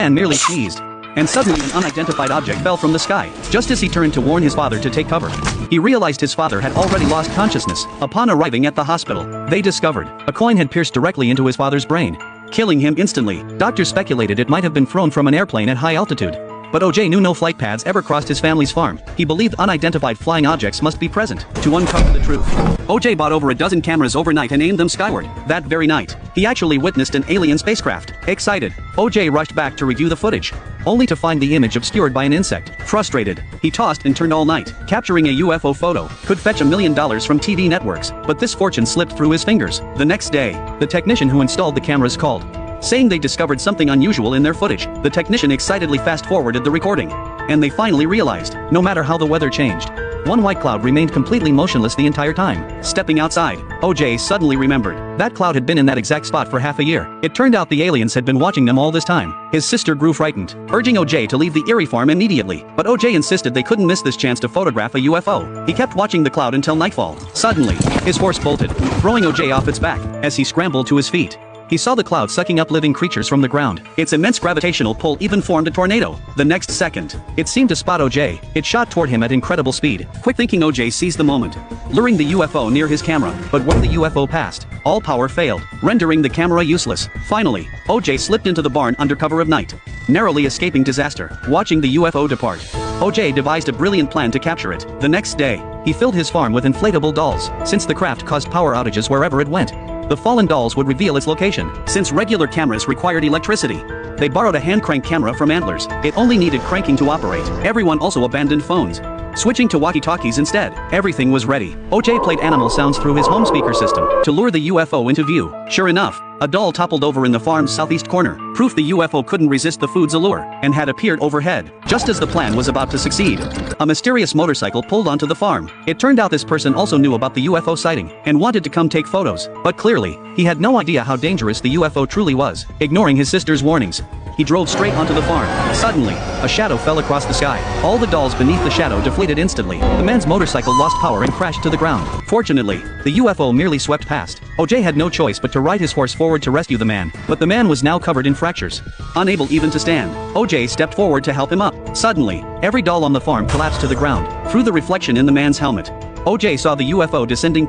man merely sneezed. And suddenly an unidentified object fell from the sky, just as he turned to warn his father to take cover. He realized his father had already lost consciousness. Upon arriving at the hospital, they discovered a coin had pierced directly into his father's brain, killing him instantly. Doctors speculated it might have been thrown from an airplane at high altitude. But OJ knew no flight paths ever crossed his family's farm. He believed unidentified flying objects must be present. To uncover the truth, OJ bought over a dozen cameras overnight and aimed them skyward. That very night, he actually witnessed an alien spacecraft. Excited, OJ rushed back to review the footage, only to find the image obscured by an insect. Frustrated, he tossed and turned all night. Capturing a UFO photo could fetch $1 million from TV networks, but this fortune slipped through his fingers. The next day, the technician who installed the cameras called, saying they discovered something unusual in their footage. The technician excitedly fast-forwarded the recording, and they finally realized, no matter how the weather changed, one white cloud remained completely motionless the entire time. Stepping outside, OJ suddenly remembered that cloud had been in that exact spot for half a year. It turned out the aliens had been watching them all this time. His sister grew frightened, urging OJ to leave the eerie farm immediately, but OJ insisted they couldn't miss this chance to photograph a UFO. He kept watching the cloud until nightfall. Suddenly, his horse bolted, throwing OJ off its back. As he scrambled to his feet, he saw the cloud sucking up living creatures from the ground. Its immense gravitational pull even formed a tornado. The next second, it seemed to spot OJ. It shot toward him at incredible speed. Quick thinking, OJ seized the moment, luring the UFO near his camera. But when the UFO passed, all power failed, rendering the camera useless. Finally, OJ slipped into the barn under cover of night, narrowly escaping disaster. Watching the UFO depart, OJ devised a brilliant plan to capture it. The next day, he filled his farm with inflatable dolls. Since the craft caused power outages wherever it went, the fallen dolls would reveal its location. Since regular cameras required electricity, they borrowed a hand crank camera from Antlers. It only needed cranking to operate. Everyone also abandoned phones, switching to walkie-talkies instead. Everything was ready. OJ played animal sounds through his home speaker system to lure the UFO into view. Sure enough, a doll toppled over in the farm's southeast corner, proof the UFO couldn't resist the food's allure, and had appeared overhead. Just as the plan was about to succeed, a mysterious motorcycle pulled onto the farm. It turned out this person also knew about the UFO sighting, and wanted to come take photos, but clearly, he had no idea how dangerous the UFO truly was. Ignoring his sister's warnings, he drove straight onto the farm. Suddenly, a shadow fell across the sky. All the dolls beneath the shadow deflated instantly. The man's motorcycle lost power and crashed to the ground. Fortunately, the UFO merely swept past. OJ had no choice but to ride his horse forward to rescue the man, but the man was now covered in fractures, unable even to stand. OJ stepped forward to help him up. Suddenly, every doll on the farm collapsed to the ground. Through the reflection in the man's helmet, OJ saw the UFO descending